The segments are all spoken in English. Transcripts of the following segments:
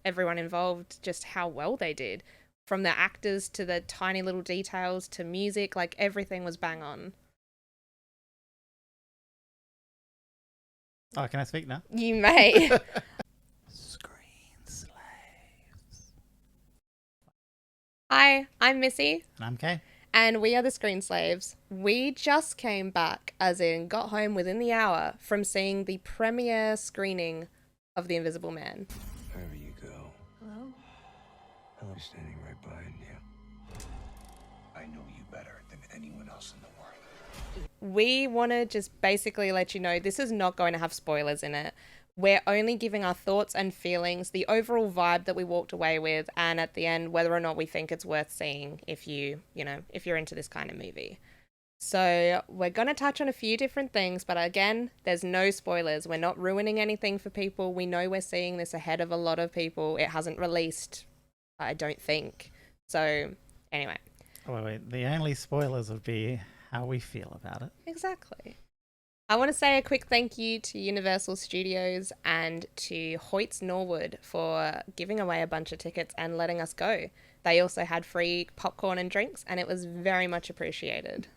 everyone involved just how well they did. From the actors to the tiny little details to music, like everything was bang on. Oh, can I speak now? You may. Screen slaves. Hi, I'm Missy, And I'm Kay. and we are the Screen Slaves. We just came back, as in got home within the hour, from seeing the premiere screening of The Invisible Man. Wherever you go, Hello? I'm standing right behind you. I know you better than anyone else in the world. We want to just basically let you know this is not going to have spoilers in it. We're only giving our thoughts and feelings, the overall vibe that we walked away with, and at the end, whether or not we think it's worth seeing if if you're into this kind of movie. So we're going to touch on a few different things, but again, there's no spoilers. We're not ruining anything for people. We know we're seeing this ahead of a lot of people. It hasn't released, I don't think. So anyway, Oh, wait. The only spoilers would be how we feel about it. exactly. I want to say a quick thank you to Universal Studios and to Hoyts Norwood for giving away a bunch of tickets and letting us go. They also had free popcorn and drinks, and it was very much appreciated.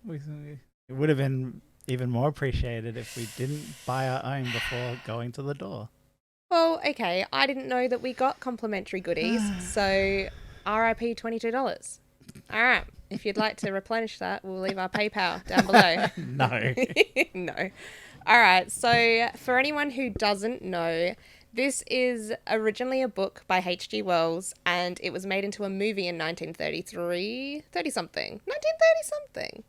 It would have been even more appreciated if we didn't buy our own before going to the door. Well, okay, I didn't know that we got complimentary goodies, so RIP $22. All right, if you'd like to replenish that, we'll leave our PayPal down below. No. No. All right, so for anyone who doesn't know, this is originally a book by H.G. Wells, and it was made into a movie in 1933, 30-something, 1930-something.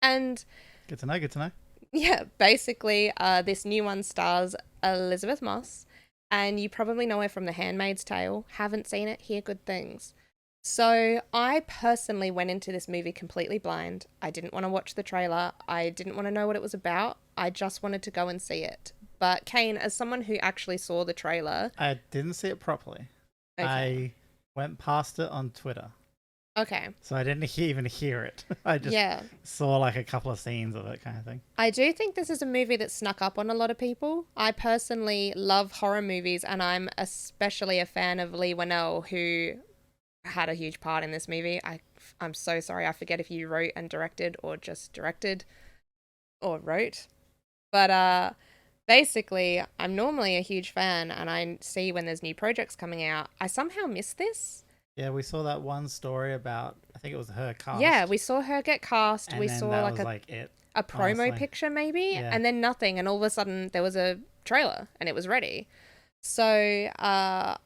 And Good to know, good to know. yeah, basically, this new one stars Elizabeth Moss, and you probably know her from The Handmaid's Tale. Haven't seen it, hear good things. So I personally went into this movie completely blind. I didn't want to watch the trailer. I didn't want to know what it was about. I just wanted to go and see it. But Kane, as someone who actually saw the trailer, I didn't see it properly. okay, I went past it on Twitter. okay, So I didn't even hear it. I just yeah. saw like a couple of scenes of it kind of thing. I do think this is a movie that snuck up on a lot of people. I personally love horror movies, and I'm especially a fan of Lee Winnell, who had a huge part in this movie. I'm so sorry. I forget if you wrote and directed or just directed or wrote. But basically, I'm normally a huge fan, and I see when there's new projects coming out. I somehow missed this. Yeah, we saw that one story about, I think it was her cast. Yeah, we saw her get cast. and We then saw that like was a like it. a promo honestly. picture maybe, Yeah. and then nothing, and all of a sudden there was a trailer and it was ready. So I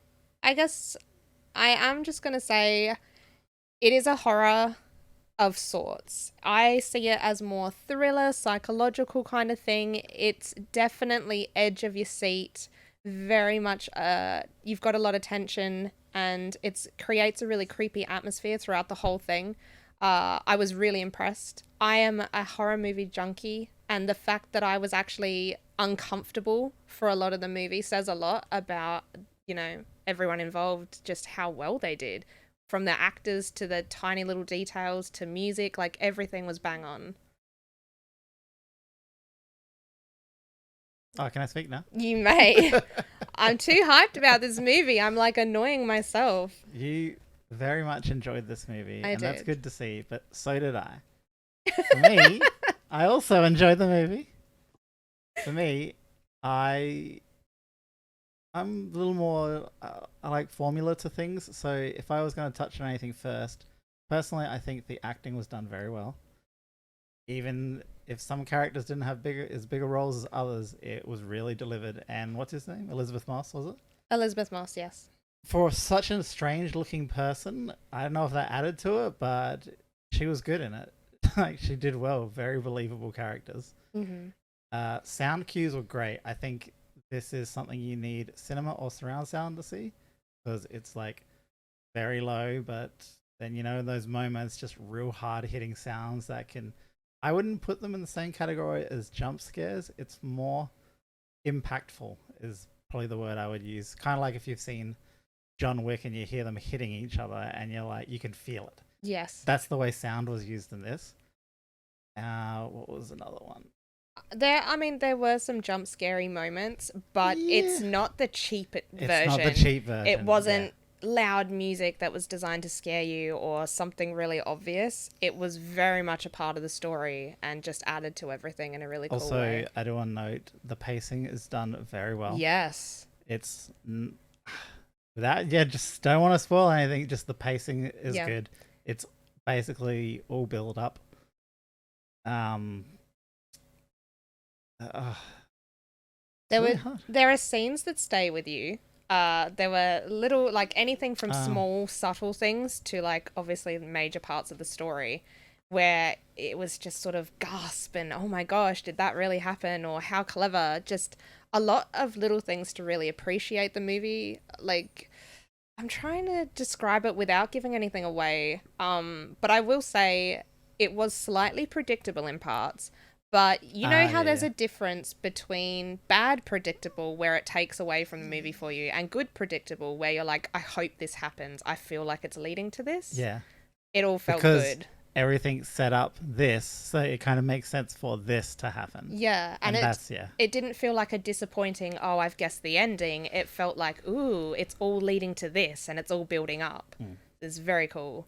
guess I am just gonna say it is a horror of sorts. I see it as more thriller, psychological kind of thing. It's definitely edge of your seat, very much you've got a lot of tension, and it creates a really creepy atmosphere throughout the whole thing. I was really impressed. I am a horror movie junkie, and the fact that I was actually uncomfortable for a lot of the movie says a lot about, everyone involved, just how well they did. From the actors to the tiny little details to music, like everything was bang on. Oh, can I speak now? You may. I'm too hyped about this movie. I'm like annoying myself. You very much enjoyed this movie, I and that's did. good to see, but so did I. For me, I also enjoyed the movie. For me, I'm a little more, I like formula to things, so if I was going to touch on anything first, personally, I think the acting was done very well. Even if some characters didn't have bigger roles as others, it was really delivered. And what's his name? Elizabeth Moss, was it? Elizabeth Moss, yes. For such a strange looking person, I don't know if that added to it, but she was good in it. Like, she did well. Very believable characters. Mm-hmm. Sound cues were great. I think this is something you need cinema or surround sound to see, because it's like very low, but then those moments, just real hard hitting sounds that can. I wouldn't put them in the same category as jump scares. It's more impactful is probably the word I would use. Kind of like if you've seen John Wick and you hear them hitting each other and you're like, you can feel it. Yes. That's the way sound was used in this. What was another one? There were some jump scary moments, but it's Yeah. not the cheap It's version. not the cheap version. It wasn't loud music that was designed to scare you or something really obvious. It was very much a part of the story and just added to everything in a really cool Also, way. I do want to note the pacing is done very well. Yes. It's without, yeah, just don't want to spoil anything. Just the pacing is Yeah. good. It's basically all build up. There really were hard. there are scenes that stay with you. There were little, like, anything from small subtle things to, like, obviously major parts of the story where it was just sort of gasp and, oh my gosh, did that really happen, or how clever. Just a lot of little things to really appreciate the movie. Like, I'm trying to describe it without giving anything away. But I will say it was slightly predictable in parts. But you know how there's yeah. a difference between bad predictable, where it takes away from the movie for you, and good predictable, where you're like, I hope this happens. I feel like it's leading to this. Yeah, It all felt because good. everything set up this, so it kind of makes sense for this to happen. Yeah. And that's, it didn't feel like a disappointing, oh, I've guessed the ending. It felt like, ooh, it's all leading to this and it's all building up. It's very cool.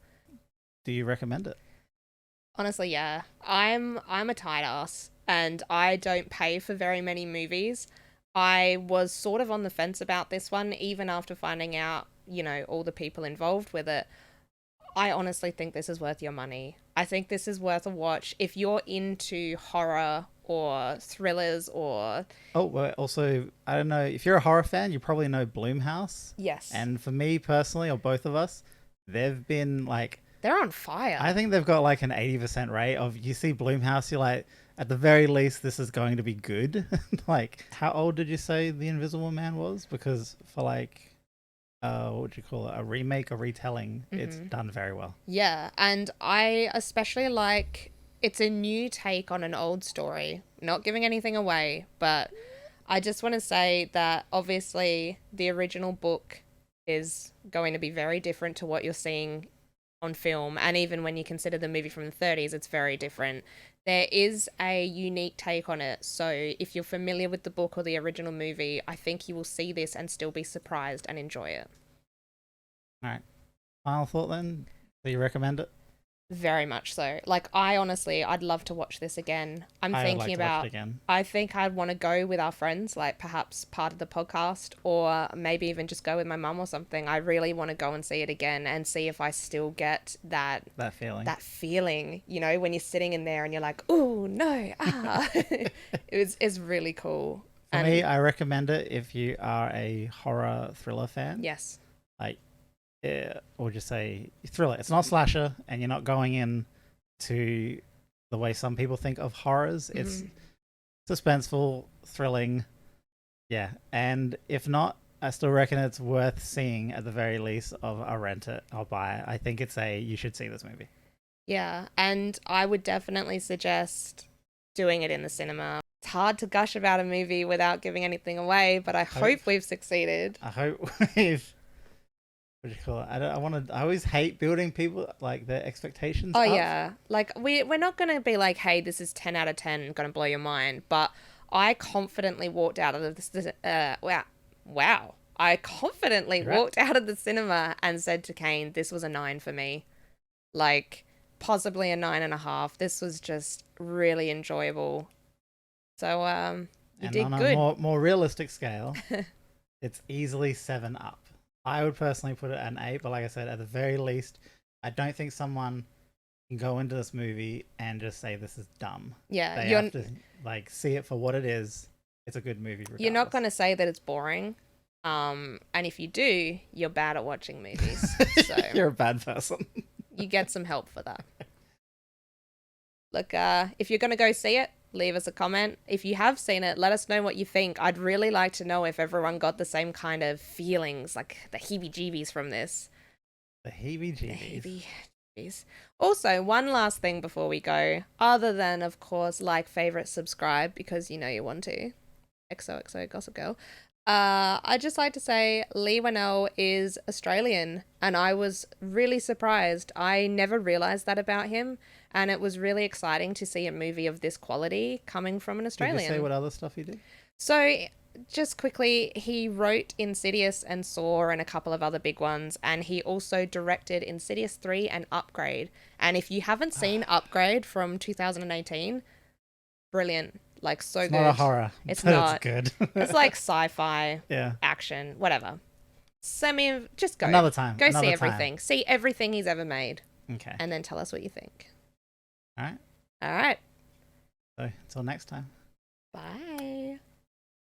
Do you recommend it? Honestly, yeah. I'm a tight ass and I don't pay for very many movies. I was sort of on the fence about this one, even after finding out, all the people involved with it. I honestly think this is worth your money. I think this is worth a watch if you're into horror or thrillers or... Oh, well, also, I don't know, if you're a horror fan, you probably know Blumhouse. Yes. And for me personally, or both of us, they've been like... They're on fire. I think they've got like an 80% rate of, you see Blumhouse, you're like, at the very least, this is going to be good. Like, how old did you say The Invisible Man was? Because for like, what would you call it? A remake or retelling, it's done very well. Yeah, and I especially like, it's a new take on an old story. Not giving anything away, but I just want to say that obviously the original book is going to be very different to what you're seeing on film, and even when you consider the movie from the 30s, it's very different. There is a unique take on it, so if you're familiar with the book or the original movie, I think you will see this and still be surprised and enjoy it. All right. Final thought then? Do you recommend it? Very much so. Like, I'd love to watch this again. I would thinking like to about, watch it again. I think I'd want to go with our friends, like perhaps part of the podcast, or maybe even just go with my mum or something. I really want to go and see it again and see if I still get that feeling, when you're sitting in there and you're like, ooh, no, ah. It's really cool. For me, I recommend it if you are a horror thriller fan. Yes. Like, or just say thriller. It's not slasher, and you're not going in to the way some people think of horrors. It's suspenseful, thrilling. Yeah, and if not, I still reckon it's worth seeing at the very least. I'll rent it, I'll buy it. I think you should see this movie. Yeah, and I would definitely suggest doing it in the cinema. It's hard to gush about a movie without giving anything away, but I hope we've succeeded. I hope we've... What do you call it? I always hate building people, like, their expectations Oh, up. yeah. Like, we're not going to be like, hey, this is 10 out of 10, going to blow your mind. But I confidently walked out of this wow. I confidently walked out of the cinema and said to Kane, this was a 9 for me. Like, possibly a 9.5. This was just really enjoyable. So, you did good. On a more realistic scale, it's easily 7 up. I would personally put it at an 8, but like I said, at the very least, I don't think someone can go into this movie and just say this is dumb. Yeah, they have to see it for what it is. It's a good movie. Regardless. You're not going to say that it's boring, and if you do, you're bad at watching movies. So you're a bad person. You get some help for that. Look, if you're going to go see it, leave us a comment. If you have seen it, let us know what you think. I'd really like to know if everyone got the same kind of feelings, like the heebie-jeebies from this. The heebie-jeebies. Also, one last thing before we go, other than, of course, like, favorite, subscribe, because you know you want to. XOXO Gossip Girl. I'd just like to say Leigh Whannell is Australian, and I was really surprised. I never realised that about him, And it was really exciting to see a movie of this quality coming from an Did Australian. you say what other stuff he did? So, just quickly, he wrote Insidious and Saw and a couple of other big ones, and he also directed Insidious 3 and Upgrade. And if you haven't seen Upgrade from 2018, brilliant. Like, so It's good. not a horror. It's but not. It's good. It's like sci-fi, yeah. action, whatever. Just go. Another time. Go Another see time. everything. See everything he's ever made, Okay. and then tell us what you think. All right. All right. So until next time. Bye.